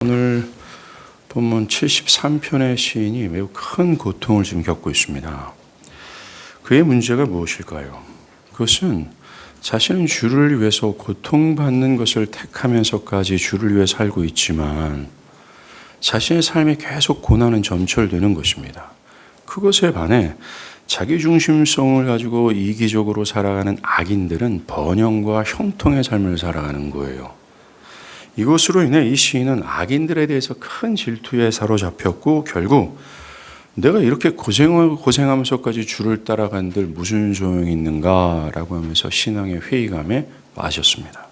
오늘 본문 73편의 시인이 매우 큰 고통을 지금 겪고 있습니다. 그의 문제가 무엇일까요? 그것은 자신은 주를 위해서 고통받는 것을 택하면서까지 주를 위해 살고 있지만 자신의 삶이 계속 고난은 점철되는 것입니다. 그것에 반해 자기중심성을 가지고 이기적으로 살아가는 악인들은 번영과 형통의 삶을 살아가는 거예요. 이것으로 인해 이 시인은 악인들에 대해서 큰 질투에 사로잡혔고 결국 내가 이렇게 고생하면서까지 주를 따라간들 무슨 소용이 있는가라고 하면서 신앙의 회의감에 빠졌습니다.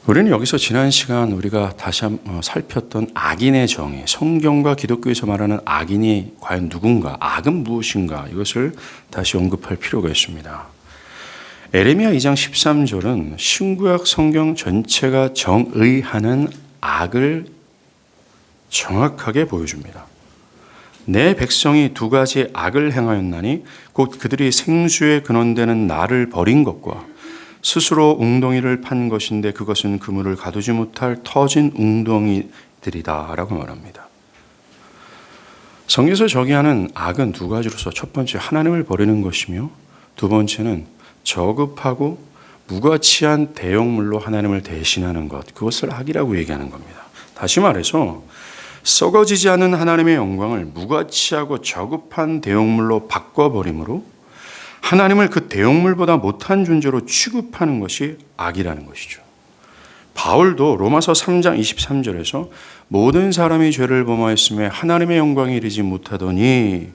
우리는 여기서 지난 시간 우리가 다시 한번 살폈던 악인의 정의, 성경과 기독교에서 말하는 악인이 과연 누군가, 악은 무엇인가 이것을 다시 언급할 필요가 있습니다. 에레미야 2장 13절은 신구약 성경 전체가 정의하는 악을 정확하게 보여줍니다. 내 백성이 두 가지 악을 행하였나니 곧 그들이 생수에 근원되는 나를 버린 것과 스스로 웅덩이를 판 것인데 그것은 그물을 가두지 못할 터진 웅덩이들이다 라고 말합니다. 성경에서 저기하는 악은 두 가지로서 첫 번째 하나님을 버리는 것이며 두 번째는 저급하고 무가치한 대형물로 하나님을 대신하는 것, 그것을 악이라고 얘기하는 겁니다. 다시 말해서 썩어지지 않은 하나님의 영광을 무가치하고 저급한 대형물로 바꿔버림으로 하나님을 그 대형물보다 못한 존재로 취급하는 것이 악이라는 것이죠. 바울도 로마서 3장 23절에서 모든 사람이 죄를 범하였음에 하나님의 영광에 이르지 못하더니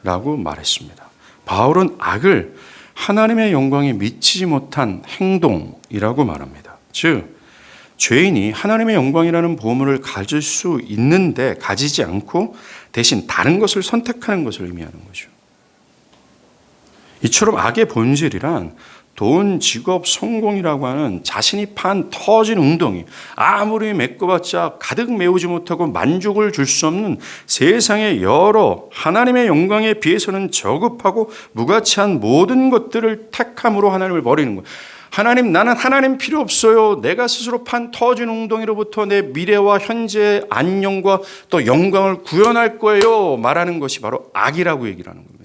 라고 말했습니다. 바울은 악을 하나님의 영광에 미치지 못한 행동이라고 말합니다. 즉, 죄인이 하나님의 영광이라는 보물을 가질 수 있는데 가지지 않고 대신 다른 것을 선택하는 것을 의미하는 거죠. 이처럼 악의 본질이란 돈, 직업, 성공이라고 하는 자신이 판 터진 웅덩이, 아무리 메꿔봤자 가득 메우지 못하고 만족을 줄 수 없는 세상의 여러 하나님의 영광에 비해서는 저급하고 무가치한 모든 것들을 택함으로 하나님을 버리는 거예요. 하나님, 나는 하나님 필요 없어요. 내가 스스로 판 터진 웅덩이로부터 내 미래와 현재의 안녕과 또 영광을 구현할 거예요. 말하는 것이 바로 악이라고 얘기를 하는 겁니다.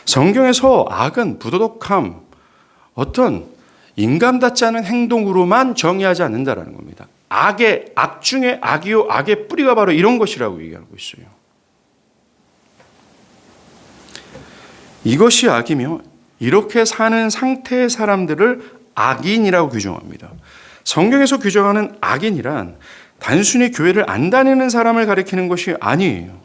성경에서 악은 부도덕함, 어떤 인간답지 않은 행동으로만 정의하지 않는다는 겁니다. 악 중에 악이요, 악의 뿌리가 바로 이런 것이라고 얘기하고 있어요. 이것이 악이며 이렇게 사는 상태의 사람들을 악인이라고 규정합니다. 성경에서 규정하는 악인이란 단순히 교회를 안 다니는 사람을 가리키는 것이 아니에요.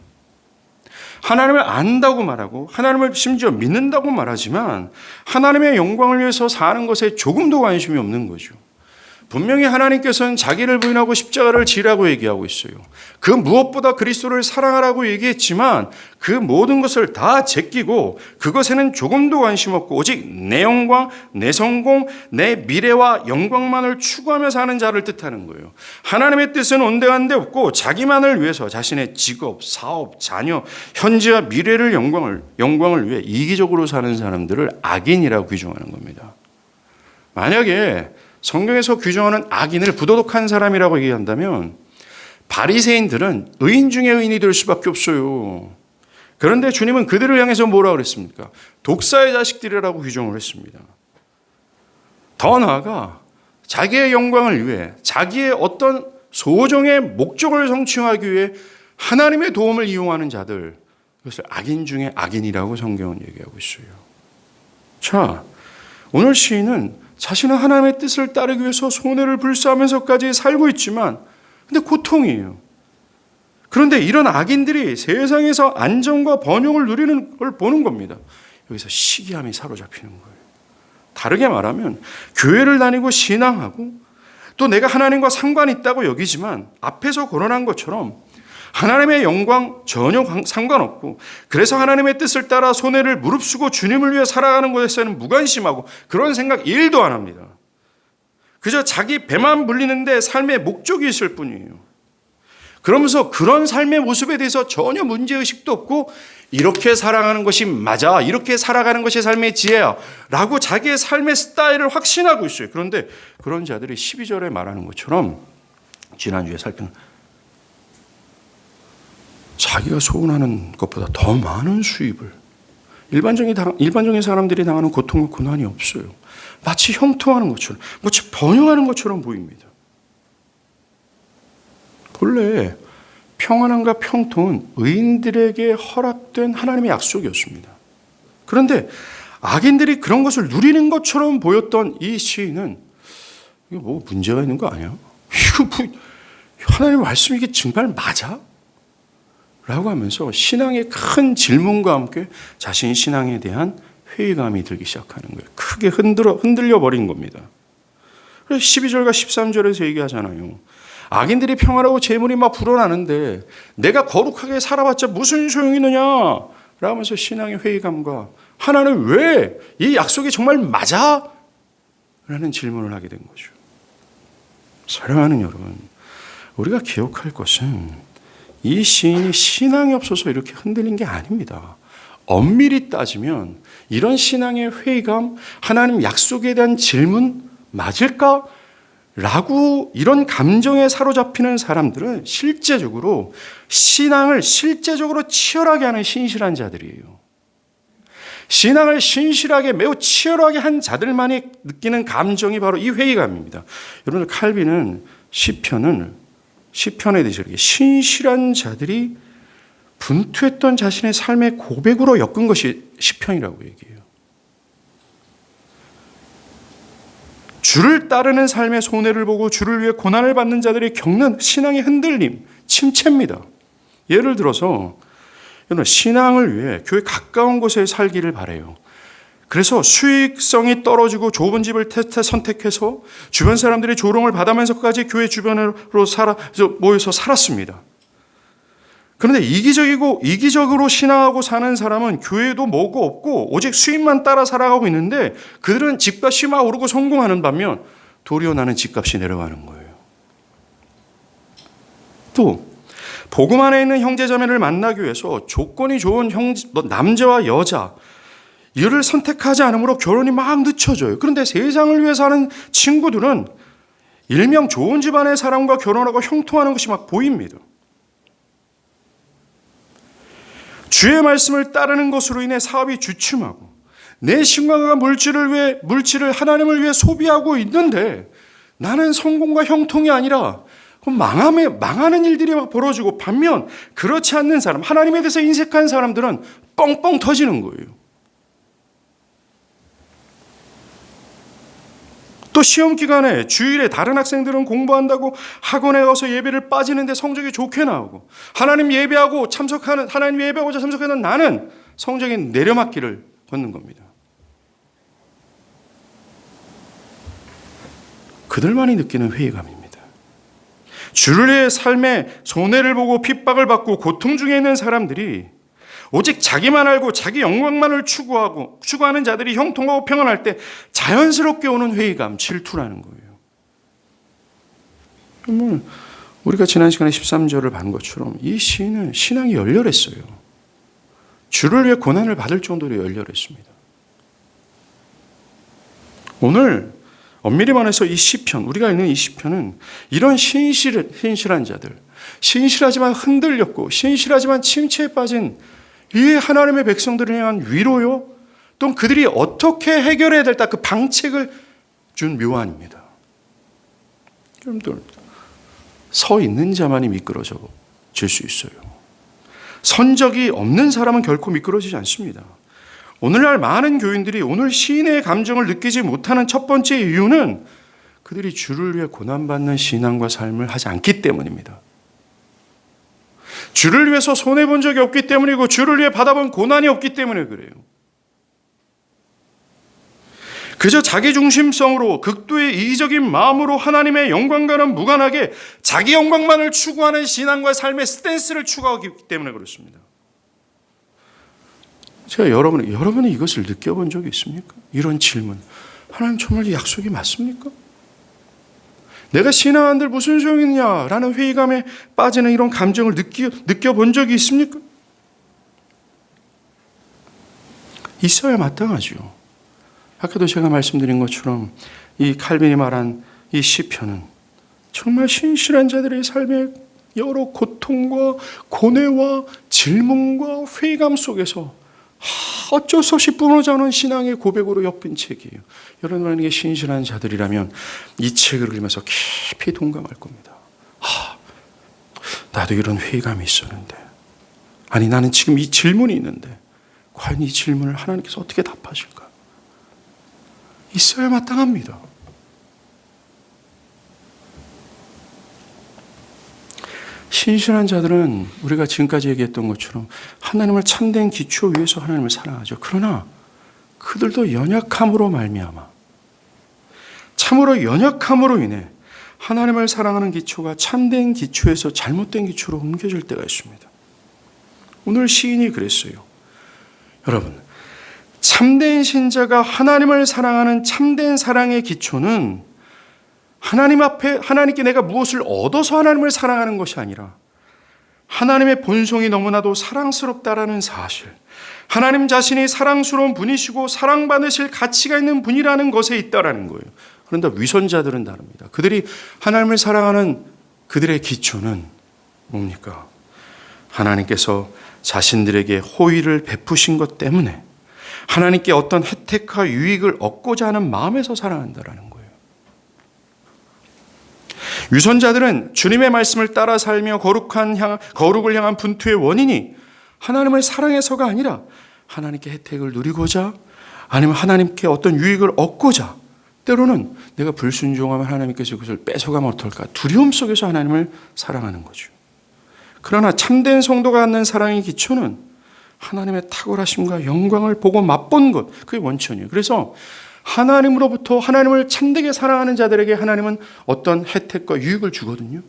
하나님을 안다고 말하고 하나님을 심지어 믿는다고 말하지만 하나님의 영광을 위해서 사는 것에 조금도 관심이 없는 거죠. 분명히 하나님께서는 자기를 부인하고 십자가를 지라고 얘기하고 있어요. 그 무엇보다 그리스도를 사랑하라고 얘기했지만 그 모든 것을 다 제끼고 그것에는 조금도 관심 없고 오직 내 영광, 내 성공, 내 미래와 영광만을 추구하며 사는 자를 뜻하는 거예요. 하나님의 뜻은 온데간데 없고 자기만을 위해서 자신의 직업, 사업, 자녀, 현재와 미래를 영광을 위해 이기적으로 사는 사람들을 악인이라고 규정하는 겁니다. 만약에 성경에서 규정하는 악인을 부도덕한 사람이라고 얘기한다면 바리새인들은 의인 중에 의인이 될 수밖에 없어요. 그런데 주님은 그들을 향해서 뭐라고 그랬습니까? 독사의 자식들이라고 규정을 했습니다. 더 나아가 자기의 영광을 위해 자기의 어떤 소정의 목적을 성취하기 위해 하나님의 도움을 이용하는 자들, 그것을 악인 중에 악인이라고 성경은 얘기하고 있어요. 자, 오늘 시인은 자신은 하나님의 뜻을 따르기 위해서 손해를 불사하면서까지 살고 있지만 근데 고통이에요. 그런데 이런 악인들이 세상에서 안정과 번영을 누리는 걸 보는 겁니다. 여기서 시기함이 사로잡히는 거예요. 다르게 말하면 교회를 다니고 신앙하고 또 내가 하나님과 상관이 있다고 여기지만 앞에서 거론한 것처럼 하나님의 영광 전혀 상관없고 그래서 하나님의 뜻을 따라 손해를 무릅쓰고 주님을 위해 살아가는 것에서는 무관심하고 그런 생각 1도 안 합니다. 그저 자기 배만 불리는데 삶의 목적이 있을 뿐이에요. 그러면서 그런 삶의 모습에 대해서 전혀 문제의식도 없고 이렇게 살아가는 것이 맞아, 이렇게 살아가는 것이 삶의 지혜야 라고 자기의 삶의 스타일을 확신하고 있어요. 그런데 그런 자들이 12절에 말하는 것처럼 지난주에 살펴는 자기가 소원하는 것보다 더 많은 수입을 일반적인 사람들이 당하는 고통과 고난이 없어요. 마치 형통하는 것처럼, 마치 번영하는 것처럼 보입니다. 본래 평안함과 평통은 의인들에게 허락된 하나님의 약속이었습니다. 그런데 악인들이 그런 것을 누리는 것처럼 보였던 이 시인은 이거 뭐 문제가 있는 거 아니야? 이거 뭐 하나님의 말씀이 이게 정말 맞아? 라고 하면서 신앙의 큰 질문과 함께 자신의 신앙에 대한 회의감이 들기 시작하는 거예요. 크게 흔들려 버린 겁니다. 그래서 12절과 13절에서 얘기하잖아요. 악인들이 평안하고 재물이 막 불어나는데 내가 거룩하게 살아봤자 무슨 소용이 있느냐? 라면서 신앙의 회의감과 하나는 왜 이 약속이 정말 맞아? 라는 질문을 하게 된 거죠. 사랑하는 여러분, 우리가 기억할 것은 이 시인이 신앙이 없어서 이렇게 흔들린 게 아닙니다. 엄밀히 따지면 이런 신앙의 회의감, 하나님 약속에 대한 질문 맞을까? 라고 이런 감정에 사로잡히는 사람들은 실제적으로 신앙을 실제적으로 치열하게 하는 신실한 자들이에요. 신앙을 신실하게 매우 치열하게 한 자들만이 느끼는 감정이 바로 이 회의감입니다. 여러분, 칼빈은 시편에 대해서 이렇게 신실한 자들이 분투했던 자신의 삶의 고백으로 엮은 것이 시편이라고 얘기해요. 주를 따르는 삶의 손해를 보고 주를 위해 고난을 받는 자들이 겪는 신앙의 흔들림, 침체입니다. 예를 들어서 신앙을 위해 교회 가까운 곳에 살기를 바라요. 그래서 수익성이 떨어지고 좁은 집을 선택해서 주변 사람들이 조롱을 받으면서까지 교회 주변으로 모여서 살았습니다. 그런데 이기적으로 신앙하고 사는 사람은 교회도 뭐고 없고 오직 수입만 따라 살아가고 있는데 그들은 집값이 막 오르고 성공하는 반면 도리어 나는 집값이 내려가는 거예요. 또 복음 안에 있는 형제자매를 만나기 위해서 조건이 좋은 남자와 여자 이를 선택하지 않으므로 결혼이 막 늦춰져요. 그런데 세상을 위해 사는 친구들은 일명 좋은 집안의 사람과 결혼하고 형통하는 것이 막 보입니다. 주의 말씀을 따르는 것으로 인해 사업이 주춤하고 내 신과가 물질을 하나님을 위해 소비하고 있는데 나는 성공과 형통이 아니라 망하는 일들이 막 벌어지고 반면 그렇지 않는 사람, 하나님에 대해서 인색한 사람들은 뻥뻥 터지는 거예요. 또 시험 기간에 주일에 다른 학생들은 공부한다고 학원에 가서 예배를 빠지는데 성적이 좋게 나오고 하나님 예배하고 참석하는 나는 성적이 내려막기를 걷는 겁니다. 그들만이 느끼는 회의감입니다. 주를 위해 삶의 손해를 보고 핍박을 받고 고통 중에 있는 사람들이 오직 자기만 알고 자기 영광만을 추구하는 자들이 형통하고 평안할 때 자연스럽게 오는 회의감, 질투라는 거예요. 우리가 지난 시간에 13절을 본 것처럼 이 시인은 신앙이 열렬했어요. 주를 위해 고난을 받을 정도로 열렬했습니다. 오늘 엄밀히 말해서 이 시편, 우리가 읽는 이 시편은 이런 신실한 자들, 신실하지만 흔들렸고 신실하지만 침체에 빠진 이 하나님의 백성들을 향한 위로요, 또는 그들이 어떻게 해결해야 될까 그 방책을 준 묘안입니다. 여러분들, 서 있는 자만이 미끄러질 수 있어요. 선 적이 없는 사람은 결코 미끄러지지 않습니다. 오늘날 많은 교인들이 오늘 시인의 감정을 느끼지 못하는 첫 번째 이유는 그들이 주를 위해 고난받는 신앙과 삶을 하지 않기 때문입니다. 주를 위해서 손해본 적이 없기 때문이고 주를 위해 받아본 고난이 없기 때문에 그래요. 그저 자기중심성으로 극도의 이기적인 마음으로 하나님의 영광과는 무관하게 자기 영광만을 추구하는 신앙과 삶의 스탠스를 추구하기 때문에 그렇습니다. 제가 여러분이 이것을 느껴본 적이 있습니까? 이런 질문. 하나님 정말 이 약속이 맞습니까? 내가 신앙한들 무슨 소용이 있냐라는 회의감에 빠지는 이런 감정을 느껴본 적이 있습니까? 있어야 마땅하죠. 아까도 제가 말씀드린 것처럼 이 칼빈이 말한 이 시편은 정말 신실한 자들의 삶의 여러 고통과 고뇌와 질문과 회의감 속에서 어쩔 수 없이 뿜어져오는 신앙의 고백으로 엮인 책이에요. 여러분 만약에 신실한 자들이라면 이 책을 읽으면서 깊이 동감할 겁니다. 나도 이런 회의감이 있었는데, 아니 나는 지금 이 질문이 있는데 과연 이 질문을 하나님께서 어떻게 답하실까? 있어야 마땅합니다. 신실한 자들은 우리가 지금까지 얘기했던 것처럼 하나님을 참된 기초 위에서 하나님을 사랑하죠. 그러나 그들도 연약함으로 말미암아, 참으로 연약함으로 인해 하나님을 사랑하는 기초가 참된 기초에서 잘못된 기초로 옮겨질 때가 있습니다. 오늘 시인이 그랬어요. 여러분, 참된 신자가 하나님을 사랑하는 참된 사랑의 기초는 하나님 앞에 하나님께 내가 무엇을 얻어서 하나님을 사랑하는 것이 아니라 하나님의 본성이 너무나도 사랑스럽다라는 사실, 하나님 자신이 사랑스러운 분이시고 사랑받으실 가치가 있는 분이라는 것에 있다라는 거예요. 그런데 위선자들은 다릅니다. 그들이 하나님을 사랑하는 그들의 기초는 뭡니까? 하나님께서 자신들에게 호의를 베푸신 것 때문에 하나님께 어떤 혜택과 유익을 얻고자 하는 마음에서 사랑한다라는 거예요. 위선자들은 주님의 말씀을 따라 살며 거룩을 향한 분투의 원인이 하나님을 사랑해서가 아니라 하나님께 혜택을 누리고자, 아니면 하나님께 어떤 유익을 얻고자, 때로는 내가 불순종하면 하나님께서 그것을 뺏어가면 어떨까 두려움 속에서 하나님을 사랑하는 거죠. 그러나 참된 성도가 갖는 사랑의 기초는 하나님의 탁월하심과 영광을 보고 맛본 것, 그게 원천이에요. 그래서 하나님으로부터 하나님을 참되게 사랑하는 자들에게 하나님은 어떤 혜택과 유익을 주거든요.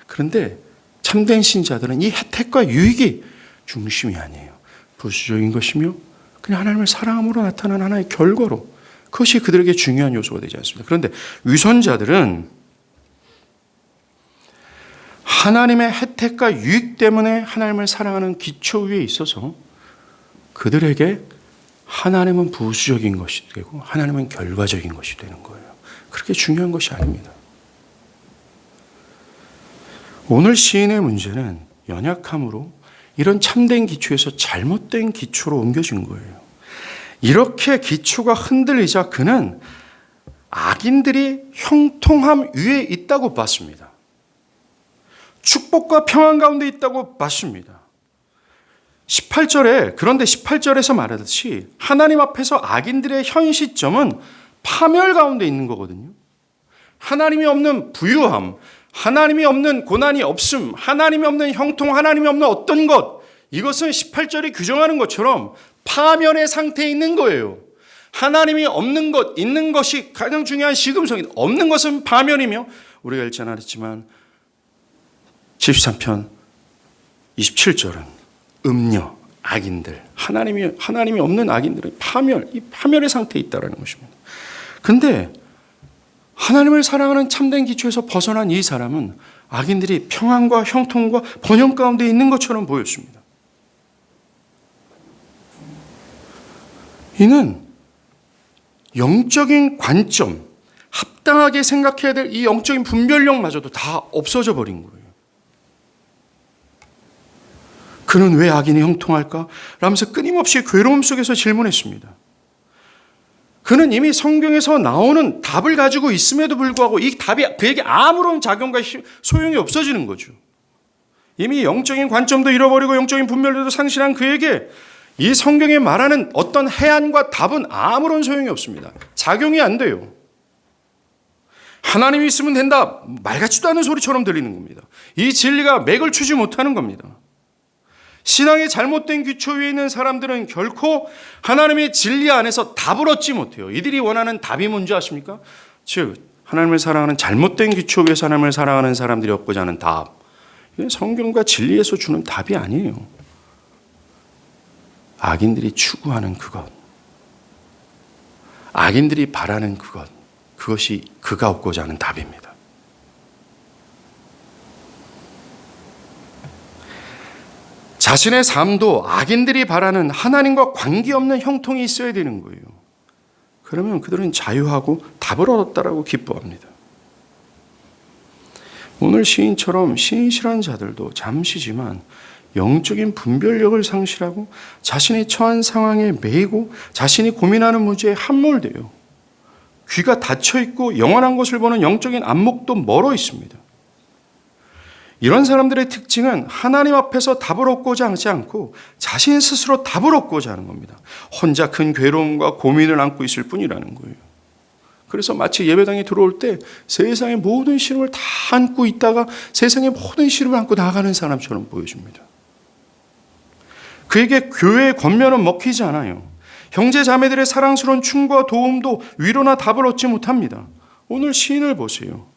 그런데 참된 신자들은 이 혜택과 유익이 중심이 아니에요. 부수적인 것이며 그냥 하나님을 사랑함으로 나타난 하나의 결과로, 그것이 그들에게 중요한 요소가 되지 않습니다. 그런데 위선자들은 하나님의 혜택과 유익 때문에 하나님을 사랑하는 기초 위에 있어서 그들에게 하나님은 부수적인 것이 되고 하나님은 결과적인 것이 되는 거예요. 그렇게 중요한 것이 아닙니다. 오늘 시인의 문제는 연약함으로 이런 참된 기초에서 잘못된 기초로 옮겨진 거예요. 이렇게 기초가 흔들리자 그는 악인들이 형통함 위에 있다고 봤습니다. 축복과 평안 가운데 있다고 봤습니다. 18절에, 그런데 18절에서 말하듯이 하나님 앞에서 악인들의 현 시점은 파멸 가운데 있는 거거든요. 하나님이 없는 부유함, 하나님이 없는 고난이 없음, 하나님이 없는 형통, 하나님이 없는 어떤 것, 이것은 18절이 규정하는 것처럼 파멸의 상태에 있는 거예요. 하나님이 없는 것, 있는 것이 가장 중요한 시금석이다. 없는 것은 파멸이며, 우리가 읽지 않았지만 73편 27절은 음녀, 악인들, 하나님이 없는 악인들은 이 파멸의 상태에 있다는 것입니다. 근데 하나님을 사랑하는 참된 기초에서 벗어난 이 사람은 악인들이 평안과 형통과 번영 가운데 있는 것처럼 보였습니다. 이는 영적인 관점, 합당하게 생각해야 될 이 영적인 분별력마저도 다 없어져 버린 거예요. 그는 왜 악인이 형통할까? 라면서 끊임없이 괴로움 속에서 질문했습니다. 그는 이미 성경에서 나오는 답을 가지고 있음에도 불구하고 이 답이 그에게 아무런 작용과 소용이 없어지는 거죠. 이미 영적인 관점도 잃어버리고 영적인 분별력도 상실한 그에게 이 성경에 말하는 어떤 해안과 답은 아무런 소용이 없습니다. 작용이 안 돼요. 하나님이 있으면 된다. 말 같지도 않은 소리처럼 들리는 겁니다. 이 진리가 맥을 추지 못하는 겁니다. 신앙의 잘못된 기초 위에 있는 사람들은 결코 하나님의 진리 안에서 답을 얻지 못해요. 이들이 원하는 답이 뭔지 아십니까? 즉 하나님을 사랑하는 잘못된 기초 위에서 하나님을 사랑하는 사람들이 얻고자 하는 답, 이건 성경과 진리에서 주는 답이 아니에요. 악인들이 추구하는 그것, 악인들이 바라는 그것, 그것이 그가 얻고자 하는 답입니다. 자신의 삶도 악인들이 바라는 하나님과 관계없는 형통이 있어야 되는 거예요. 그러면 그들은 자유하고 답을 얻었다라고 기뻐합니다. 오늘 시인처럼 신실한 자들도 잠시지만 영적인 분별력을 상실하고 자신이 처한 상황에 매이고 자신이 고민하는 문제에 함몰돼요. 귀가 닫혀 있고 영원한 것을 보는 영적인 안목도 멀어 있습니다. 이런 사람들의 특징은 하나님 앞에서 답을 얻고자 하지 않고 자신 스스로 답을 얻고자 하는 겁니다. 혼자 큰 괴로움과 고민을 안고 있을 뿐이라는 거예요. 그래서 마치 예배당에 들어올 때 세상의 모든 시름을 다 안고 있다가 세상의 모든 시름을 안고 나가는 사람처럼 보여집니다. 그에게 교회의 권면은 먹히지 않아요. 형제 자매들의 사랑스러운 충고와 도움도 위로나 답을 얻지 못합니다. 오늘 시인을 보세요.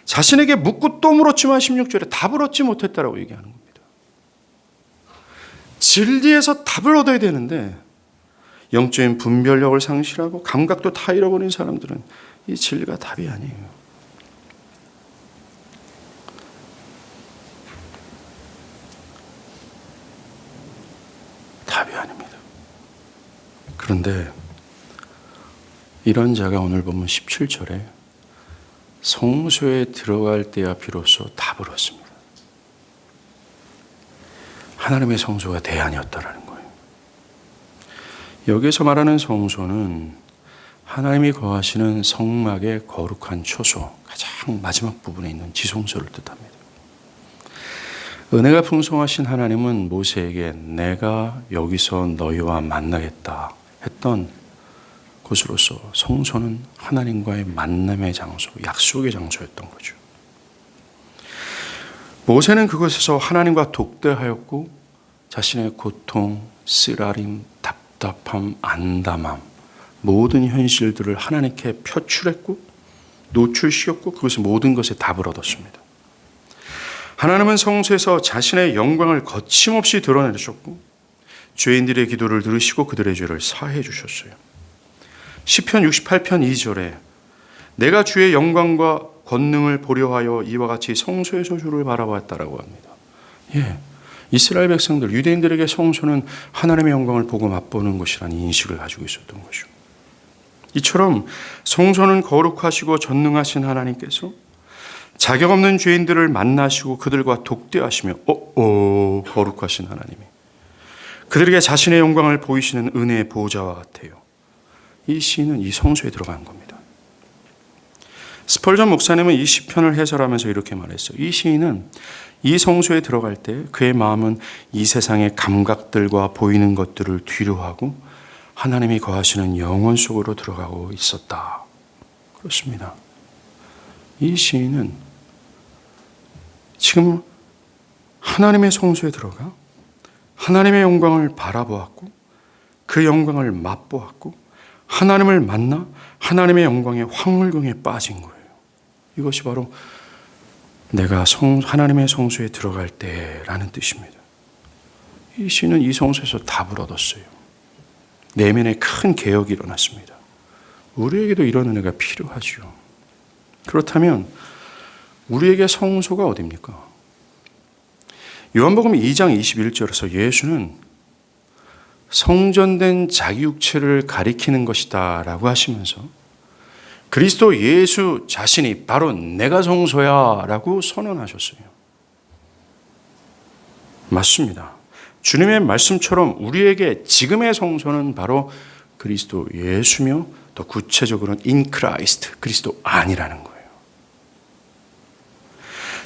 자신에게 묻고 또 물었지만 16절에 답을 얻지 못했다라고 얘기하는 겁니다. 진리에서 답을 얻어야 되는데 영적인 분별력을 상실하고 감각도 다 잃어버린 사람들은 이 진리가 답이 아니에요. 답이 아닙니다. 그런데 이런 자가 오늘 보면 17절에 성소에 들어갈 때야 비로소 답을 얻습니다. 하나님의 성소가 대안이었다라는 거예요. 여기서 말하는 성소는 하나님이 거하시는 성막의 거룩한 초소, 가장 마지막 부분에 있는 지성소를 뜻합니다. 은혜가 풍성하신 하나님은 모세에게 내가 여기서 너희와 만나겠다 했던 곳으로서 성소는 하나님과의 만남의 장소, 약속의 장소였던 거죠. 모세는 그곳에서 하나님과 독대하였고 자신의 고통, 쓰라림, 답답함, 안담함 모든 현실들을 하나님께 표출했고 노출시켰고 그것의 모든 것에 답을 얻었습니다. 하나님은 성소에서 자신의 영광을 거침없이 드러내셨고 죄인들의 기도를 들으시고 그들의 죄를 사해 주셨어요. 시편 68편 2절에 내가 주의 영광과 권능을 보려 하여 이와 같이 성소에서 주를 바라보았다라고 합니다. 예, 이스라엘 백성들, 유대인들에게 성소는 하나님의 영광을 보고 맛보는 것이라는 인식을 가지고 있었던 것이죠. 이처럼 성소는 거룩하시고 전능하신 하나님께서 자격 없는 죄인들을 만나시고 그들과 독대하시며 거룩하신 하나님이 그들에게 자신의 영광을 보이시는 은혜의 보좌와 같아요. 이 시인은 이 성소에 들어간 겁니다. 스펄전 목사님은 이 시편을 해설하면서 이렇게 말했어요. 이 시인은 이 성소에 들어갈 때 그의 마음은 이 세상의 감각들과 보이는 것들을 뒤로하고 하나님이 거하시는 영혼 속으로 들어가고 있었다. 그렇습니다. 이 시인은 지금 하나님의 성소에 들어가 하나님의 영광을 바라보았고 그 영광을 맛보았고 하나님을 만나 하나님의 영광의 황홀경에 빠진 거예요. 이것이 바로 내가 하나님의 성소에 들어갈 때라는 뜻입니다. 이 시는 이 성소에서 답을 얻었어요. 내면에 큰 개혁이 일어났습니다. 우리에게도 이런 은혜가 필요하죠. 그렇다면 우리에게 성소가 어디입니까? 요한복음 2장 21절에서 예수는 성전된 자기 육체를 가리키는 것이다 라고 하시면서 그리스도 예수 자신이 바로 내가 성소야 라고 선언하셨어요. 맞습니다. 주님의 말씀처럼 우리에게 지금의 성소는 바로 그리스도 예수며 더 구체적으로는 in Christ, 그리스도 안이라는 거예요.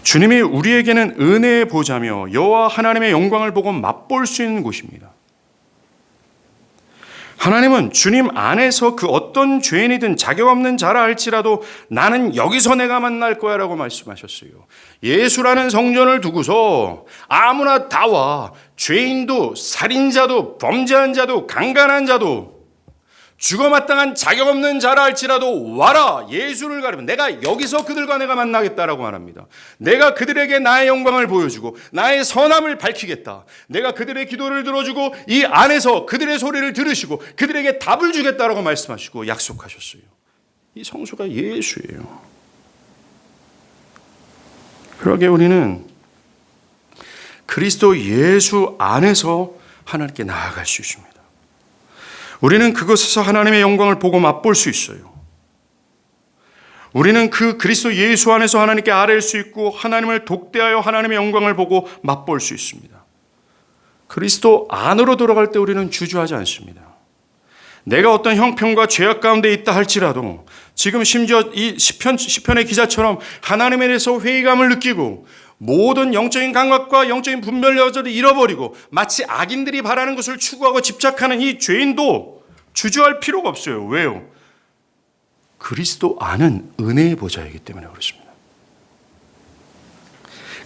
주님이 우리에게는 은혜의 보좌며 여호와 하나님의 영광을 보고 맛볼 수 있는 곳입니다. 하나님은 주님 안에서 그 어떤 죄인이든 자격 없는 자라 할지라도 나는 여기서 내가 만날 거야 라고 말씀하셨어요. 예수라는 성전을 두고서 아무나 다 와. 죄인도 살인자도 범죄한 자도 강간한 자도 죽어마땅한 자격 없는 자라 할지라도 와라. 예수를 가리면 내가 여기서 그들과 내가 만나겠다라고 말합니다. 내가 그들에게 나의 영광을 보여주고 나의 선함을 밝히겠다. 내가 그들의 기도를 들어주고 이 안에서 그들의 소리를 들으시고 그들에게 답을 주겠다라고 말씀하시고 약속하셨어요. 이 성소가 예수예요. 그러게 우리는 그리스도 예수 안에서 하나님께 나아갈 수 있습니다. 우리는 그곳에서 하나님의 영광을 보고 맛볼 수 있어요. 우리는 그 그리스도 예수 안에서 하나님께 아뢰일 수 있고 하나님을 독대하여 하나님의 영광을 보고 맛볼 수 있습니다. 그리스도 안으로 들어갈 때 우리는 주저하지 않습니다. 내가 어떤 형편과 죄악 가운데 있다 할지라도 지금 심지어 이 시편의 기자처럼 하나님에 대해서 회의감을 느끼고 모든 영적인 감각과 영적인 분별력을 잃어버리고 마치 악인들이 바라는 것을 추구하고 집착하는 이 죄인도 주저할 필요가 없어요. 왜요? 그리스도 안은 은혜의 보좌이기 때문에 그렇습니다.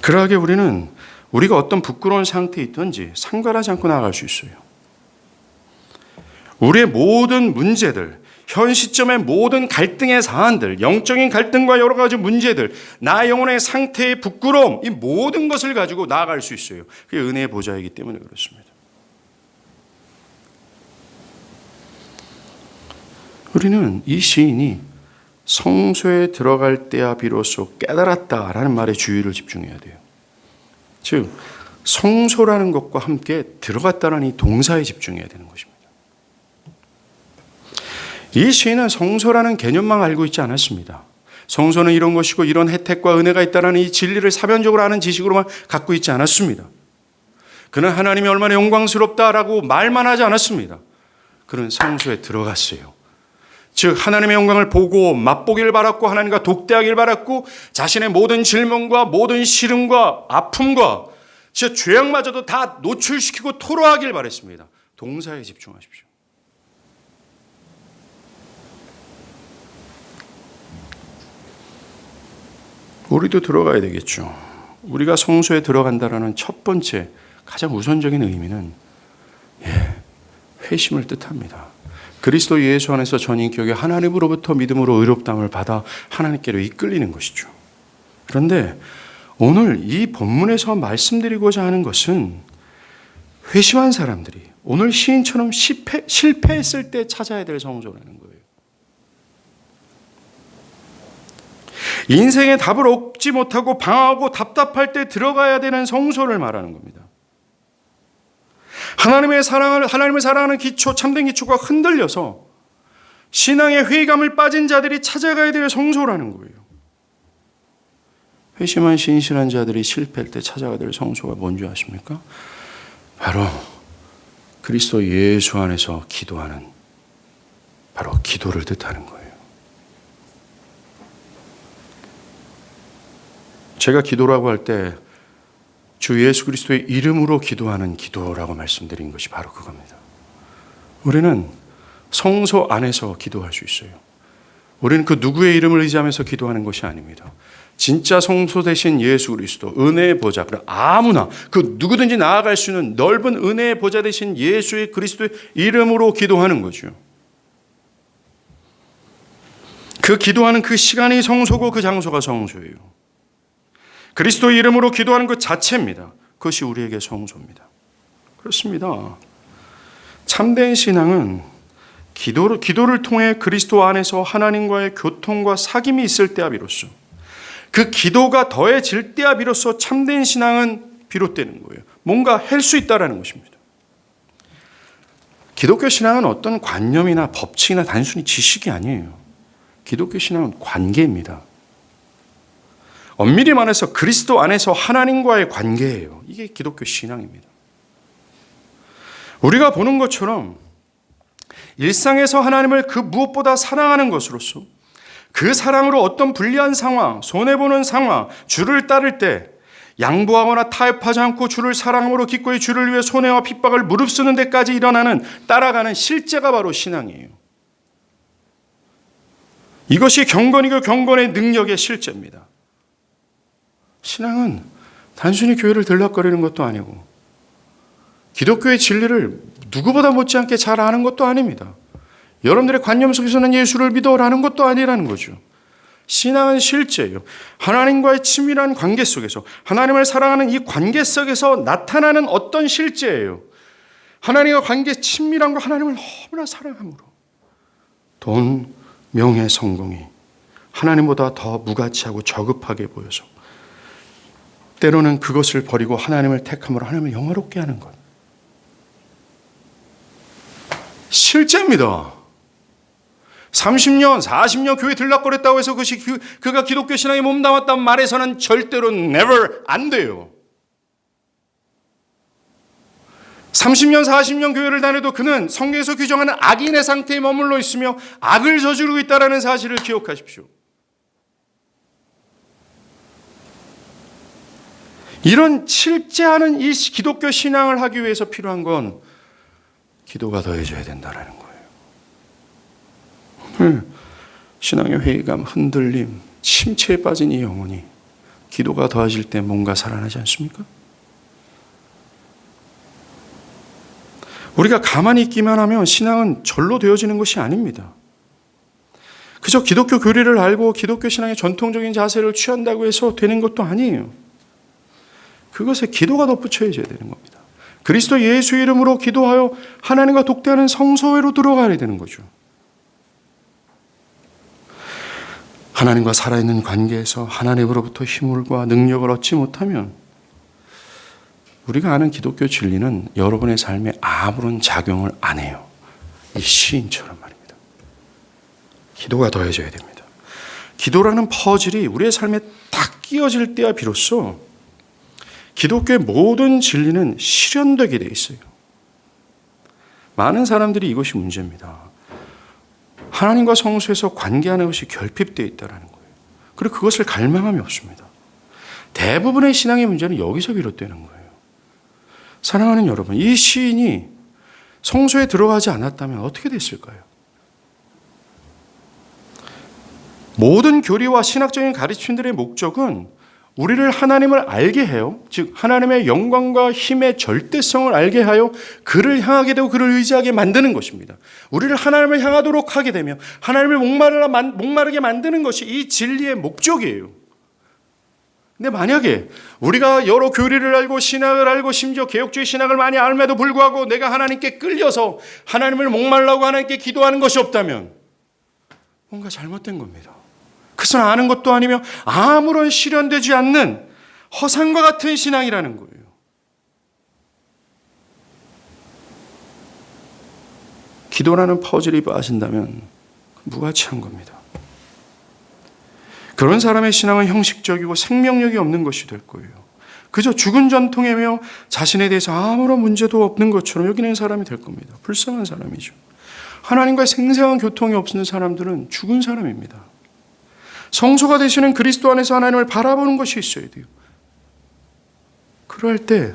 그러하게 우리는 우리가 어떤 부끄러운 상태에 있든지 상관하지 않고 나아갈 수 있어요. 우리의 모든 문제들, 현 시점의 모든 갈등의 사안들, 영적인 갈등과 여러 가지 문제들, 나 영혼의 상태의 부끄러움, 이 모든 것을 가지고 나아갈 수 있어요. 그게 은혜의 보좌이기 때문에 그렇습니다. 우리는 이 시인이 성소에 들어갈 때야 비로소 깨달았다라는 말에 주의를 집중해야 돼요. 즉 성소라는 것과 함께 들어갔다는 이 동사에 집중해야 되는 것입니다. 이 시인은 성소라는 개념만 알고 있지 않았습니다. 성소는 이런 것이고 이런 혜택과 은혜가 있다는 이 진리를 사변적으로 아는 지식으로만 갖고 있지 않았습니다. 그는 하나님이 얼마나 영광스럽다라고 말만 하지 않았습니다. 그는 성소에 들어갔어요. 즉 하나님의 영광을 보고 맛보기를 바랐고 하나님과 독대하기를 바랐고 자신의 모든 질문과 모든 시름과 아픔과 진짜 죄악마저도 다 노출시키고 토로하기를 바랬습니다. 동사에 집중하십시오. 우리도 들어가야 되겠죠. 우리가 성소에 들어간다라는 첫 번째 가장 우선적인 의미는 회심을 뜻합니다. 그리스도 예수 안에서 전인격의 하나님으로부터 믿음으로 의롭다함을 받아 하나님께로 이끌리는 것이죠. 그런데 오늘 이 본문에서 말씀드리고자 하는 것은 회심한 사람들이 오늘 시인처럼 실패했을 때 찾아야 될 성소라는 거예요. 인생의 답을 얻지 못하고 방황하고 답답할 때 들어가야 되는 성소를 말하는 겁니다. 하나님을 사랑하는 기초, 참된 기초가 흔들려서 신앙의 회의감을 빠진 자들이 찾아가야 될 성소라는 거예요. 회심한 신실한 자들이 실패할 때 찾아가야 될 성소가 뭔지 아십니까? 바로 그리스도 예수 안에서 기도하는 바로 기도를 뜻하는 거예요. 제가 기도라고 할 때 주 예수 그리스도의 이름으로 기도하는 기도라고 말씀드린 것이 바로 그겁니다. 우리는 성소 안에서 기도할 수 있어요. 우리는 그 누구의 이름을 의지하면서 기도하는 것이 아닙니다. 진짜 성소 되신 예수 그리스도, 은혜의 보좌, 아무나 그 누구든지 나아갈 수 있는 넓은 은혜의 보좌 되신 예수의 그리스도의 이름으로 기도하는 거죠. 그 기도하는 그 시간이 성소고 그 장소가 성소예요. 그리스도의 이름으로 기도하는 것 자체입니다. 그것이 우리에게 성소입니다. 그렇습니다. 참된 신앙은 기도를 통해 그리스도 안에서 하나님과의 교통과 사귐이 있을 때야 비로소, 그 기도가 더해질 때야 비로소 참된 신앙은 비롯되는 거예요. 뭔가 할 수 있다라는 것입니다. 기독교 신앙은 어떤 관념이나 법칙이나 단순히 지식이 아니에요. 기독교 신앙은 관계입니다. 엄밀히 말해서 그리스도 안에서 하나님과의 관계예요. 이게 기독교 신앙입니다. 우리가 보는 것처럼 일상에서 하나님을 그 무엇보다 사랑하는 것으로서 그 사랑으로 어떤 불리한 상황, 손해보는 상황, 주를 따를 때 양보하거나 타협하지 않고 주를 사랑함으로 기꺼이 주를 위해 손해와 핍박을 무릅쓰는 데까지 일어나는 따라가는 실제가 바로 신앙이에요. 이것이 경건이고 경건의 능력의 실제입니다. 신앙은 단순히 교회를 들락거리는 것도 아니고 기독교의 진리를 누구보다 못지않게 잘 아는 것도 아닙니다. 여러분들의 관념 속에서는 예수를 믿어라는 것도 아니라는 거죠. 신앙은 실제예요. 하나님과의 친밀한 관계 속에서, 하나님을 사랑하는 이 관계 속에서 나타나는 어떤 실제예요. 하나님과 관계 친밀함과 하나님을 너무나 사랑함으로 돈, 명예, 성공이 하나님보다 더 무가치하고 저급하게 보여서 때로는 그것을 버리고 하나님을 택함으로 하나님을 영화롭게 하는 것. 실제입니다. 30년, 40년 교회 들락거렸다고 해서 그가 기독교 신앙에 몸담았다는 말에서는 절대로 never 안 돼요. 30년, 40년 교회를 다녀도 그는 성경에서 규정하는 악인의 상태에 머물러 있으며 악을 저지르고 있다는 사실을 기억하십시오. 이런 실제하는 이 기독교 신앙을 하기 위해서 필요한 건 기도가 더해져야 된다는 거예요. 신앙의 회의감, 흔들림, 침체에 빠진 이 영혼이 기도가 더해질 때 뭔가 살아나지 않습니까? 우리가 가만히 있기만 하면 신앙은 절로 되어지는 것이 아닙니다. 그저 기독교 교리를 알고 기독교 신앙의 전통적인 자세를 취한다고 해서 되는 것도 아니에요. 그것에 기도가 덧붙여져야 되는 겁니다. 그리스도 예수 이름으로 기도하여 하나님과 독대하는 성소회로 들어가야 되는 거죠. 하나님과 살아있는 관계에서 하나님으로부터 힘과 능력을 얻지 못하면 우리가 아는 기독교 진리는 여러분의 삶에 아무런 작용을 안 해요. 이 시인처럼 말입니다. 기도가 더해져야 됩니다. 기도라는 퍼즐이 우리의 삶에 딱 끼어질 때야 비로소 기독교의 모든 진리는 실현되게 돼 있어요. 많은 사람들이 이것이 문제입니다. 하나님과 성소에서 관계하는 것이 결핍되어 있다는 거예요. 그리고 그것을 갈망함이 없습니다. 대부분의 신앙의 문제는 여기서 비롯되는 거예요. 사랑하는 여러분, 이 시인이 성소에 들어가지 않았다면 어떻게 됐을까요? 모든 교리와 신학적인 가르침들의 목적은 우리를 하나님을 알게 해요. 즉 하나님의 영광과 힘의 절대성을 알게 하여 그를 향하게 되고 그를 의지하게 만드는 것입니다. 우리를 하나님을 향하도록 하게 되며 하나님을 목마르게 만드는 것이 이 진리의 목적이에요. 근데 만약에 우리가 여러 교리를 알고 신학을 알고 심지어 개혁주의 신학을 많이 알면도 불구하고 내가 하나님께 끌려서 하나님을 목말라고 하나님께 기도하는 것이 없다면 뭔가 잘못된 겁니다. 그것은 아는 것도 아니며 아무런 실현되지 않는 허상과 같은 신앙이라는 거예요. 기도라는 퍼즐이 빠진다면 무가치한 겁니다. 그런 사람의 신앙은 형식적이고 생명력이 없는 것이 될 거예요. 그저 죽은 전통이며 자신에 대해서 아무런 문제도 없는 것처럼 여기는 사람이 될 겁니다. 불쌍한 사람이죠. 하나님과 생생한 교통이 없는 사람들은 죽은 사람입니다. 성소가 되시는 그리스도 안에서 하나님을 바라보는 것이 있어야 돼요. 그럴 때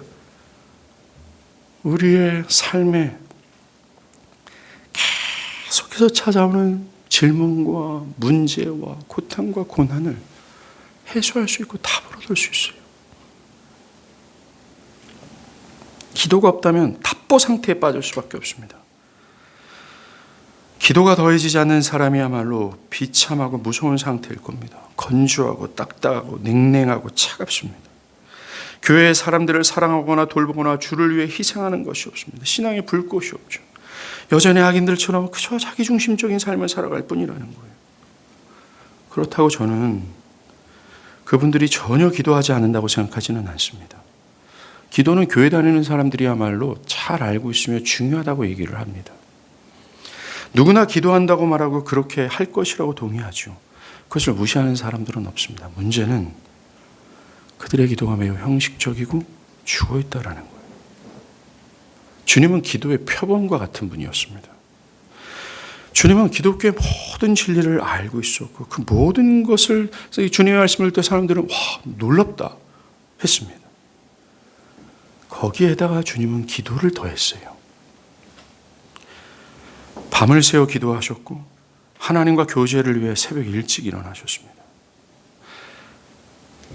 우리의 삶에 계속해서 찾아오는 질문과 문제와 고통과 고난을 해소할 수 있고 답을 얻을 수 있어요. 기도가 없다면 답보 상태에 빠질 수밖에 없습니다. 기도가 더해지지 않는 사람이야말로 비참하고 무서운 상태일 겁니다. 건조하고 딱딱하고 냉랭하고 차갑습니다. 교회의 사람들을 사랑하거나 돌보거나 주를 위해 희생하는 것이 없습니다. 신앙의 불꽃이 없죠. 여전히 악인들처럼 그저 자기중심적인 삶을 살아갈 뿐이라는 거예요. 그렇다고 저는 그분들이 전혀 기도하지 않는다고 생각하지는 않습니다. 기도는 교회 다니는 사람들이야말로 잘 알고 있으며 중요하다고 얘기를 합니다. 누구나 기도한다고 말하고 그렇게 할 것이라고 동의하죠. 그것을 무시하는 사람들은 없습니다. 문제는 그들의 기도가 매우 형식적이고 죽어있다라는 거예요. 주님은 기도의 표본과 같은 분이었습니다. 주님은 기독교의 모든 진리를 알고 있었고 그 모든 것을 주님의 말씀을 듣던 사람들은 와 놀랍다 했습니다. 거기에다가 주님은 기도를 더했어요. 밤을 새워 기도하셨고 하나님과 교제를 위해 새벽 일찍 일어나셨습니다.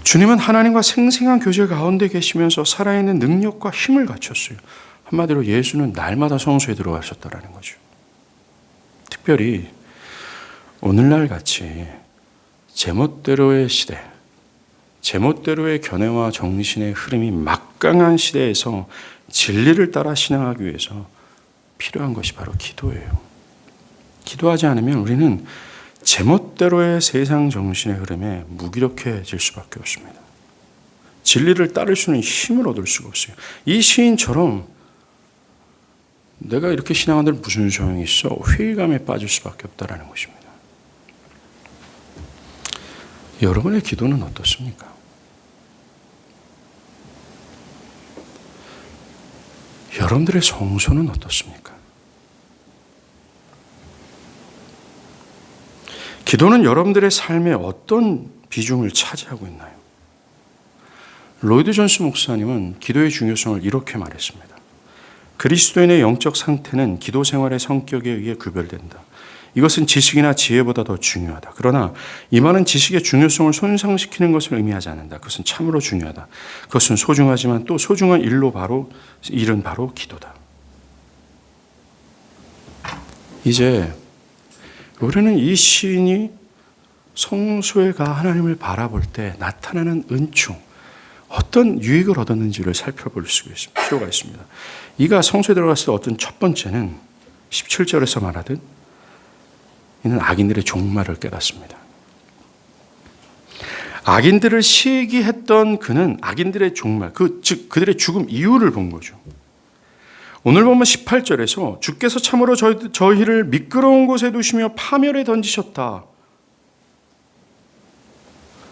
주님은 하나님과 생생한 교제 가운데 계시면서 살아있는 능력과 힘을 갖췄어요. 한마디로 예수는 날마다 성소에 들어가셨다라는 거죠. 특별히 오늘날 같이 제멋대로의 시대, 제멋대로의 견해와 정신의 흐름이 막강한 시대에서 진리를 따라 신앙하기 위해서 필요한 것이 바로 기도예요. 기도하지 않으면 우리는 제멋대로의 세상 정신의 흐름에 무기력해질 수밖에 없습니다. 진리를 따를 수 있는 힘을 얻을 수가 없어요. 이 시인처럼 내가 이렇게 신앙한들 무슨 소용이 있어? 회의감에 빠질 수밖에 없다라는 것입니다. 여러분의 기도는 어떻습니까? 여러분들의 성소는 어떻습니까? 기도는 여러분들의 삶에 어떤 비중을 차지하고 있나요? 로이드 존스 목사님은 기도의 중요성을 이렇게 말했습니다. 그리스도인의 영적 상태는 기도 생활의 성격에 의해 구별된다. 이것은 지식이나 지혜보다 더 중요하다. 그러나 이 말은 지식의 중요성을 손상시키는 것을 의미하지 않는다. 그것은 참으로 중요하다. 그것은 소중하지만 또 소중한 일은 바로 기도다. 이제 우리는 이 시인이 성소에 가 하나님을 바라볼 때 나타나는 은총, 어떤 유익을 얻었는지를 살펴볼 필요가 있습니다. 이가 성소에 들어갔을 때 어떤 첫 번째는 17절에서 말하듯 이는 악인들의 종말을 깨닫습니다. 악인들을 시기했던 그는 악인들의 종말, 즉 그들의 죽음 이유를 본 거죠. 오늘 보면 18절에서 주께서 참으로 저희를 미끄러운 곳에 두시며 파멸에 던지셨다.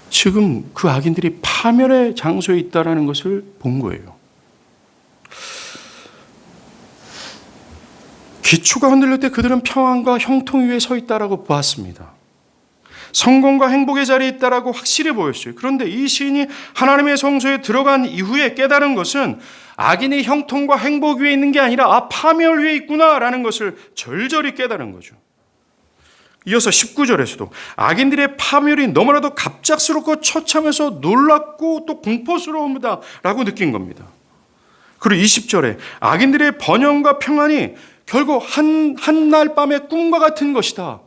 지금 그 악인들이 파멸의 장소에 있다는 것을 본 거예요. 기초가 흔들릴 때 그들은 평안과 형통 위에 서 있다라고 보았습니다. 성공과 행복의 자리에 있다라고 확실히 보였어요. 그런데 이 시인이 하나님의 성소에 들어간 이후에 깨달은 것은 악인이 형통과 행복 위에 있는 게 아니라 파멸 위에 있구나라는 것을 절절히 깨달은 거죠. 이어서 19절에서도 악인들의 파멸이 너무나도 갑작스럽고 처참해서 놀랍고 또 공포스러움이다 라고 느낀 겁니다. 그리고 20절에 악인들의 번영과 평안이 결국 한날 밤의 꿈과 같은 것이다.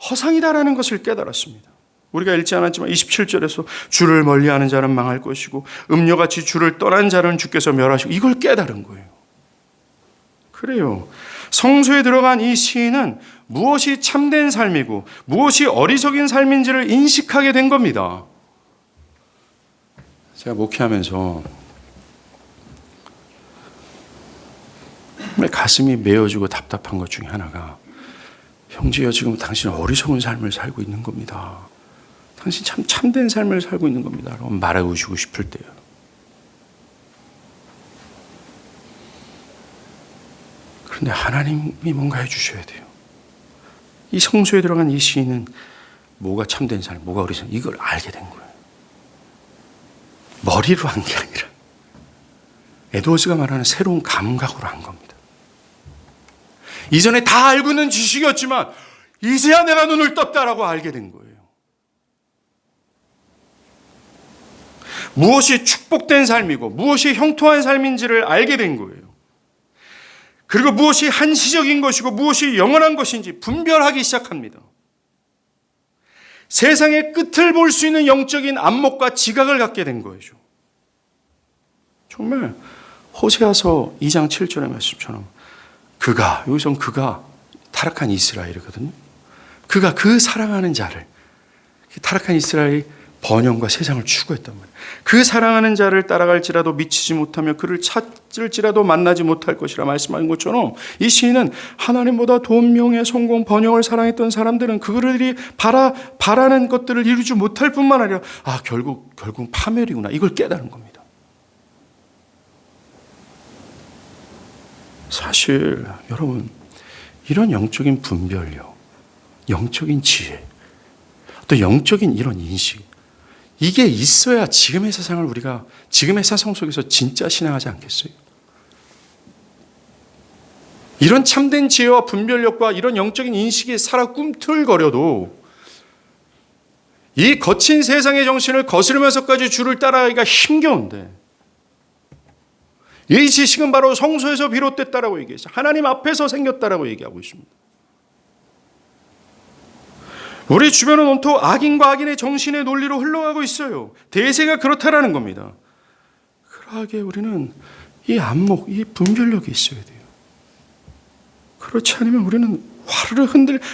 허상이다라는 것을 깨달았습니다. 우리가 읽지 않았지만 27절에서 주를 멀리하는 자는 망할 것이고 음녀같이 주를 떠난 자는 주께서 멸하시고 이걸 깨달은 거예요. 그래요. 성소에 들어간 이 시인은 무엇이 참된 삶이고 무엇이 어리석인 삶인지를 인식하게 된 겁니다. 제가 목회하면서 정말 가슴이 메어지고 답답한 것 중에 하나가 형제여 지금 당신은 어리석은 삶을 살고 있는 겁니다. 당신 참 참된 삶을 살고 있는 겁니다. 라고 말하고 싶을 때요. 그런데 하나님이 뭔가 해주셔야 돼요. 이 성소에 들어간 이 시인은 뭐가 참된 삶, 뭐가 어리석은 이걸 알게 된 거예요. 머리로 한 게 아니라 에드워즈가 말하는 새로운 감각으로 한 겁니다. 이전에 다 알고 있는 지식이었지만 이제야 내가 눈을 떴다라고 알게 된 거예요. 무엇이 축복된 삶이고 무엇이 형통한 삶인지를 알게 된 거예요. 그리고 무엇이 한시적인 것이고 무엇이 영원한 것인지 분별하기 시작합니다. 세상의 끝을 볼 수 있는 영적인 안목과 지각을 갖게 된 거죠. 정말 호세아서 2장 7절의 말씀처럼 여기서는 그가 타락한 이스라엘이거든요. 그가 그 사랑하는 자를, 타락한 이스라엘이 번영과 세상을 추구했단 말이에요. 그 사랑하는 자를 따라갈지라도 미치지 못하며 그를 찾을지라도 만나지 못할 것이라 말씀하신 것처럼 이 시인은 하나님보다 돈, 명예, 성공, 번영을 사랑했던 사람들은 그들이 바라는 것들을 이루지 못할 뿐만 아니라 결국 파멸이구나 이걸 깨달은 겁니다. 사실 여러분 이런 영적인 분별력, 영적인 지혜, 또 영적인 이런 인식 이게 있어야 지금의 세상을 우리가 지금의 세상 속에서 진짜 신앙하지 않겠어요? 이런 참된 지혜와 분별력과 이런 영적인 인식이 살아 꿈틀거려도 이 거친 세상의 정신을 거스르면서까지 주를 따라가기가 힘겨운데 이 지식은 바로 성소에서 비롯됐다라고 얘기했어요. 하나님 앞에서 생겼다라고 얘기하고 있습니다. 우리 주변은 온통 악인과 악인의 정신의 논리로 흘러가고 있어요. 대세가 그렇다라는 겁니다. 그러하기에 우리는 이 안목, 이 분별력이 있어야 돼요. 그렇지 않으면 우리는 화르르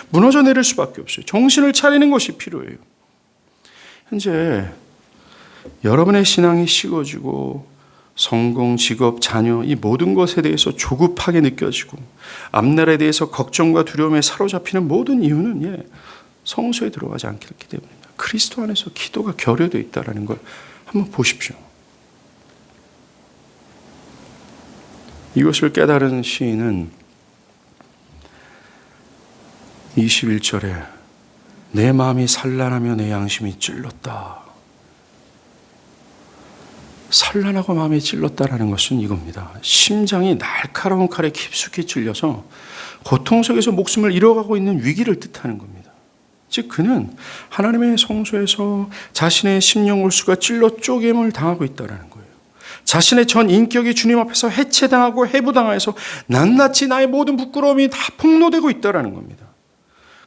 무너져 내릴 수밖에 없어요. 정신을 차리는 것이 필요해요. 현재 여러분의 신앙이 식어지고 성공, 직업, 자녀 이 모든 것에 대해서 조급하게 느껴지고 앞날에 대해서 걱정과 두려움에 사로잡히는 모든 이유는 성소에 들어가지 않기 때문입니다. 그리스도 안에서 기도가 결여되어 있다는 걸 한번 보십시오. 이것을 깨달은 시인은 21절에 내 마음이 산란하며 내 양심이 찔렀다. 산란하고 마음이 찔렀다라는 것은 이겁니다. 심장이 날카로운 칼에 깊숙이 찔려서 고통 속에서 목숨을 잃어가고 있는 위기를 뜻하는 겁니다. 즉 그는 하나님의 성소에서 자신의 심령 골수가 찔러 쪼개임을 당하고 있다는 거예요. 자신의 전 인격이 주님 앞에서 해체당하고 해부당하여서 낱낱이 나의 모든 부끄러움이 다 폭로되고 있다는 겁니다.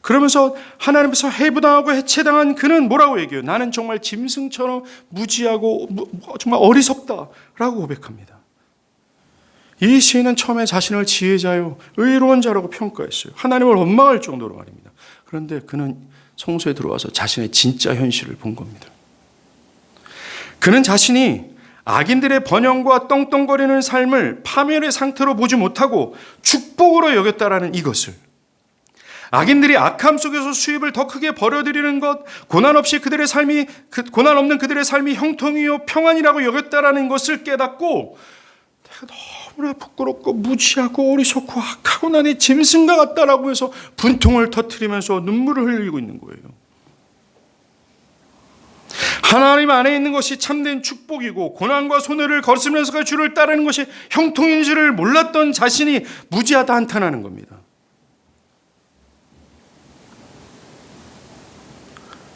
그러면서 하나님께서 해부당하고 해체당한 그는 뭐라고 얘기해요? 나는 정말 짐승처럼 무지하고 정말 어리석다라고 고백합니다. 이 시인은 처음에 자신을 지혜자요 의로운 자라고 평가했어요. 하나님을 원망할 정도로 말입니다. 그런데 그는 성소에 들어와서 자신의 진짜 현실을 본 겁니다. 그는 자신이 악인들의 번영과 떵떵거리는 삶을 파멸의 상태로 보지 못하고 축복으로 여겼다라는 이것을, 악인들이 악함 속에서 수입을 더 크게 벌어들이는 것, 고난 없는 그들의 삶이 형통이요 평안이라고 여겼다라는 것을 깨닫고 내가 너무나 부끄럽고 무지하고 어리석고 악하고 나니 짐승과 같다라고 해서 분통을 터뜨리면서 눈물을 흘리고 있는 거예요. 하나님 안에 있는 것이 참된 축복이고 고난과 손해를 거스면서 주를 따르는 것이 형통인 줄을 몰랐던 자신이 무지하다 한탄하는 겁니다.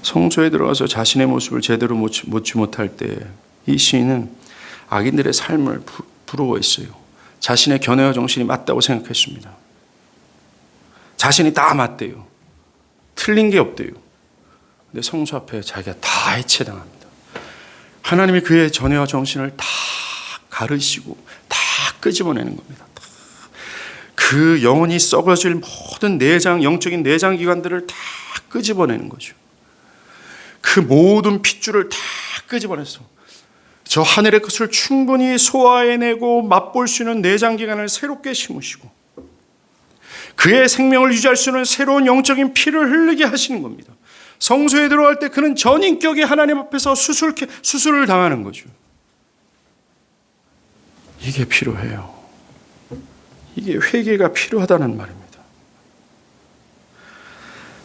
성소에 들어가서 자신의 모습을 제대로 보지 못할 때 이 시인은 악인들의 삶을 부러워했어요. 자신의 견해와 정신이 맞다고 생각했습니다. 자신이 다 맞대요. 틀린 게 없대요. 근데 성소 앞에 자기가 다 해체당합니다. 하나님이 그의 견해와 정신을 다 가르시고 다 끄집어내는 겁니다. 그 영혼이 썩어질 모든 영적인 내장 기관들을 다 끄집어내는 거죠. 그 모든 핏줄을 다 끄집어내서 저 하늘의 것을 충분히 소화해내고 맛볼 수 있는 내장기관을 새롭게 심으시고 그의 생명을 유지할 수 있는 새로운 영적인 피를 흐르게 하시는 겁니다. 성소에 들어갈 때 그는 전인격이 하나님 앞에서 수술을 당하는 거죠. 이게 필요해요. 이게 회개가 필요하다는 말입니다.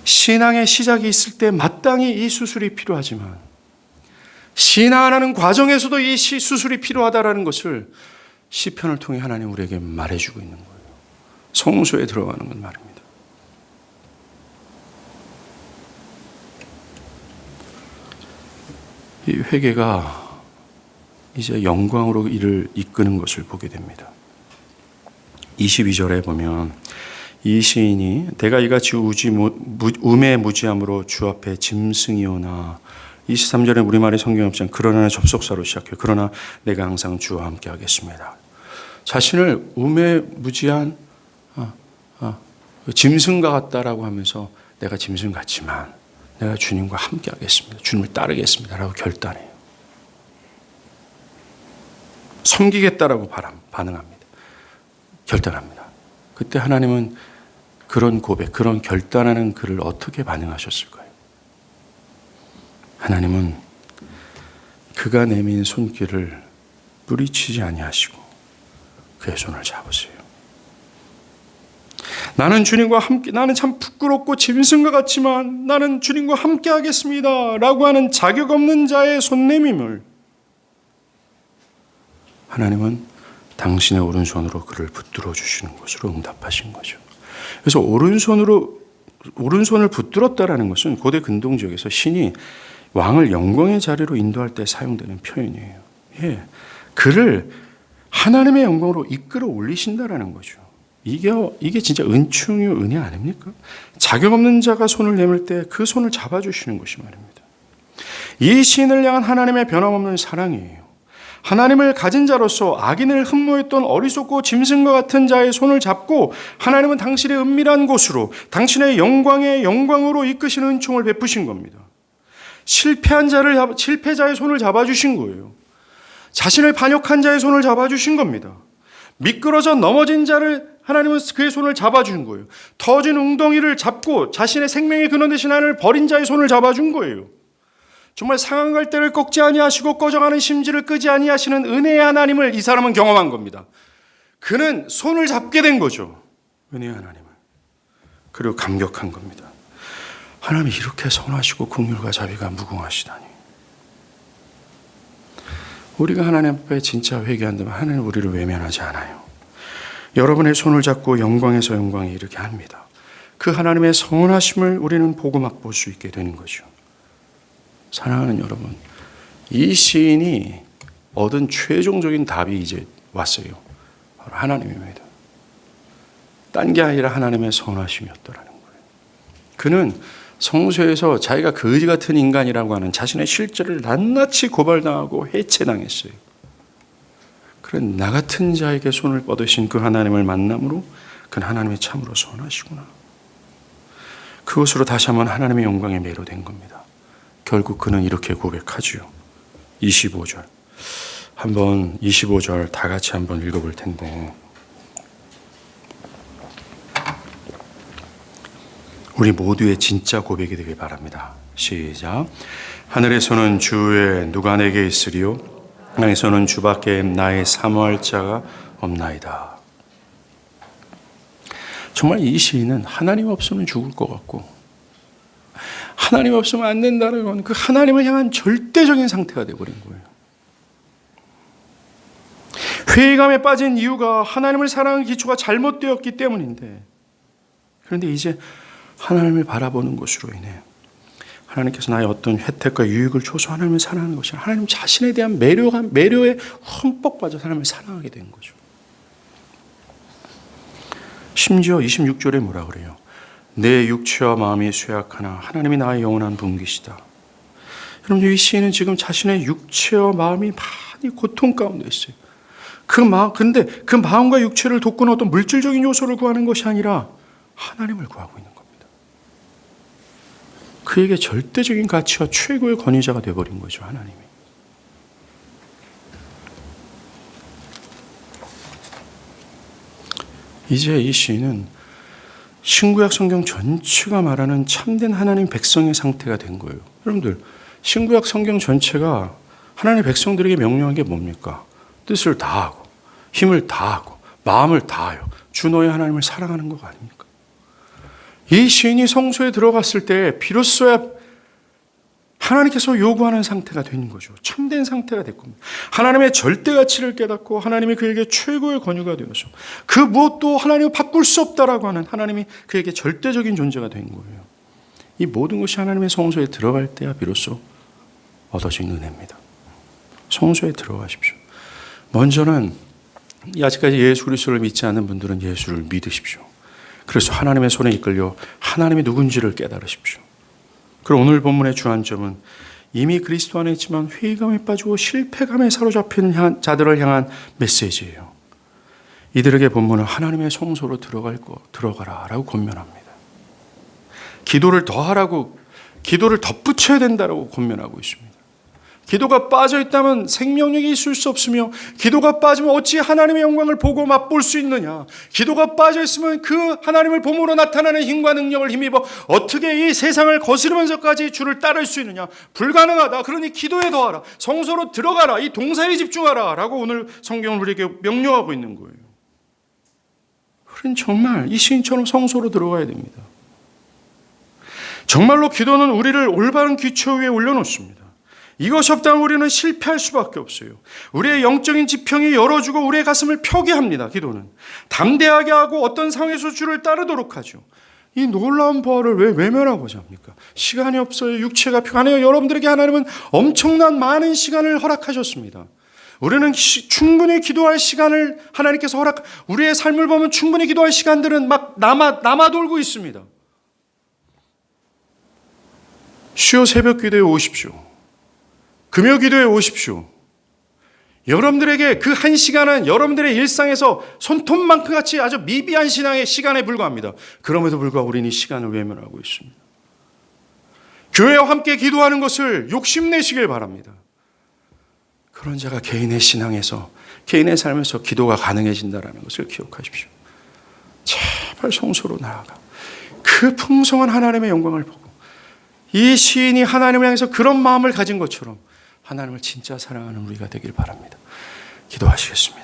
신앙의 시작이 있을 때 마땅히 이 수술이 필요하지만 신앙하는 과정에서도 이 수술이 필요하다는 것을 시편을 통해 하나님 우리에게 말해주고 있는 거예요. 성소에 들어가는 건 말입니다. 이 회개가 이제 영광으로 이를 이끄는 것을 보게 됩니다. 22절에 보면 이 시인이 내가 이같이 우매 무지함으로 주 앞에 짐승이오나, 23절에 우리말의 성경에 없지만 그러나 접속사로 시작해요. 그러나 내가 항상 주와 함께 하겠습니다. 자신을 우매 무지한 짐승과 같다라고 하면서 내가 짐승 같지만 내가 주님과 함께 하겠습니다. 주님을 따르겠습니다 라고 결단해요. 섬기겠다라고 반응합니다. 결단합니다. 그때 하나님은 그런 고백, 그런 결단하는 그를 어떻게 반응하셨을까요? 하나님은 그가 내민 손길을 뿌리치지 아니하시고 그의 손을 잡으세요. 나는 주님과 함께, 나는 참 부끄럽고 짐승과 같지만 나는 주님과 함께 하겠습니다 라고 하는 자격 없는 자의 손내밈을 하나님은 당신의 오른손으로 그를 붙들어 주시는 것으로 응답하신 거죠. 그래서 오른손을 붙들었다라는 것은 고대 근동 지역에서 신이 왕을 영광의 자리로 인도할 때 사용되는 표현이에요. 그를 하나님의 영광으로 이끌어 올리신다라는 거죠. 이게 진짜 은총이요 은혜 아닙니까? 자격 없는 자가 손을 내밀 때 그 손을 잡아주시는 것이 말입니다. 이 시인을 향한 하나님의 변함없는 사랑이에요. 하나님을 가진 자로서 악인을 흠모했던 어리석고 짐승과 같은 자의 손을 잡고 하나님은 당신의 은밀한 곳으로 당신의 영광의 영광으로 이끄시는 은총을 베푸신 겁니다. 실패자의 손을 잡아주신 거예요. 자신을 반역한 자의 손을 잡아주신 겁니다. 미끄러져 넘어진 자를 하나님은 그의 손을 잡아준 거예요. 터진 웅덩이를 잡고 자신의 생명의 근원 되신 하나님을 버린 자의 손을 잡아준 거예요. 정말 상한 갈대를 꺾지 아니하시고 꺼져가는 심지를 끄지 아니하시는 은혜의 하나님을 이 사람은 경험한 겁니다. 그는 손을 잡게 된 거죠. 은혜의 하나님을. 그리고 감격한 겁니다. 하나님이 이렇게 선하시고 긍휼과 자비가 무궁하시다니. 우리가 하나님 앞에 진짜 회개한다면 하나님 우리를 외면하지 않아요. 여러분의 손을 잡고 영광에서 영광에 이르게 합니다. 그 하나님의 선하심을 우리는 보고 맛볼 수 있게 되는 거죠. 사랑하는 여러분, 이 시인이 얻은 최종적인 답이 이제 왔어요. 바로 하나님입니다. 딴 게 아니라 하나님의 선하심이었더라는 거예요. 그는 성서에서 자기가 거지 같은 인간이라고 하는 자신의 실제를 낱낱이 고발당하고 해체당했어요. 그래, 나 같은 자에게 손을 뻗으신 그 하나님을 만남으로 그는 하나님이 참으로 선하시구나. 그것으로 다시 한번 하나님의 영광에 매료된 겁니다. 결국 그는 이렇게 고백하지요. 25절. 한번 25절 다 같이 한번 읽어볼 텐데, 우리 모두의 진짜 고백이 되길 바랍니다. 시작. 하늘에서는 주 외에 누가 내게 있으리요? 땅에서는 주밖에 나의 사모할 자가 없나이다. 정말 이 시인은 하나님 없으면 죽을 것 같고 하나님 없으면 안 된다는 건 그 하나님을 향한 절대적인 상태가 되어버린 거예요. 회의감에 빠진 이유가 하나님을 사랑하는 기초가 잘못되었기 때문인데, 그런데 이제 하나님을 바라보는 것으로 인해 하나님께서 나의 어떤 혜택과 유익을 줘서 하나님을 사랑하는 것이 아니라 하나님 자신에 대한 매료에 흠뻑 빠져 하나님을 사랑하게 된 거죠. 심지어 26절에 뭐라 그래요? 내 육체와 마음이 쇠약하나 하나님이 나의 영원한 분기시다. 여러분, 이 시인은 지금 자신의 육체와 마음이 많이 고통 가운데 있어요. 근데 그 마음과 육체를 돋구는 어떤 물질적인 요소를 구하는 것이 아니라 하나님을 구하고 있는 겁니다. 그에게 절대적인 가치와 최고의 권위자가 되어버린 거죠, 하나님이. 이제 이 시인은 신구약 성경 전체가 말하는 참된 하나님 백성의 상태가 된 거예요. 여러분들, 신구약 성경 전체가 하나님의 백성들에게 명령한 게 뭡니까? 뜻을 다하고 힘을 다하고 마음을 다하여 주 너의 하나님을 사랑하는 것 아닙니까? 이 시인이 성소에 들어갔을 때 비로소야 하나님께서 요구하는 상태가 된 거죠. 참된 상태가 될 겁니다. 하나님의 절대 가치를 깨닫고 하나님이 그에게 최고의 권유가 되어서 그 무엇도 하나님을 바꿀 수 없다라고 하는 하나님이 그에게 절대적인 존재가 된 거예요. 이 모든 것이 하나님의 성소에 들어갈 때야 비로소 얻어진 은혜입니다. 성소에 들어가십시오. 먼저는 아직까지 예수 그리스도를 믿지 않는 분들은 예수를 믿으십시오. 그래서 하나님의 손에 이끌려 하나님이 누군지를 깨달으십시오. 그리고 오늘 본문의 주안점은 이미 그리스도 안에 있지만 회의감에 빠지고 실패감에 사로잡힌 자들을 향한 메시지예요. 이들에게 본문은 하나님의 성소로 들어가라 라고 권면합니다. 기도를 더 하라고, 기도를 덧붙여야 된다라고 권면하고 있습니다. 기도가 빠져 있다면 생명력이 있을 수 없으며, 기도가 빠지면 어찌 하나님의 영광을 보고 맛볼 수 있느냐. 기도가 빠져 있으면 그 하나님을 봄으로 나타나는 힘과 능력을 힘입어 어떻게 이 세상을 거스르면서까지 주를 따를 수 있느냐. 불가능하다. 그러니 기도에 더하라, 성소로 들어가라, 이 동사에 집중하라 라고 오늘 성경은 우리에게 명령하고 있는 거예요. 우리는 정말 이 시인처럼 성소로 들어가야 됩니다. 정말로 기도는 우리를 올바른 기초 위에 올려놓습니다. 이것이 없다면 우리는 실패할 수밖에 없어요. 우리의 영적인 지평이 열어주고 우리의 가슴을 펴게 합니다. 기도는 담대하게 하고 어떤 상황에서 주를 따르도록 하죠. 이 놀라운 부활을 왜 외면하고자 합니까? 시간이 없어요. 육체가 피곤해요. 여러분들에게 하나님은 엄청난 많은 시간을 허락하셨습니다. 우리는 충분히 기도할 시간을 하나님께서 우리의 삶을 보면 충분히 기도할 시간들은 막 남아 돌고 있습니다. 수요 새벽 기도에 오십시오. 금요 기도에 오십시오. 여러분들에게 그 한 시간은 여러분들의 일상에서 손톱만큼 같이 아주 미비한 신앙의 시간에 불과합니다. 그럼에도 불구하고 우리는 이 시간을 외면하고 있습니다. 교회와 함께 기도하는 것을 욕심내시길 바랍니다. 그런 자가 개인의 신앙에서, 개인의 삶에서 기도가 가능해진다는 것을 기억하십시오. 제발 성소로 나아가 그 풍성한 하나님의 영광을 보고 이 시인이 하나님을 향해서 그런 마음을 가진 것처럼 하나님을 진짜 사랑하는 우리가 되길 바랍니다. 기도하시겠습니다.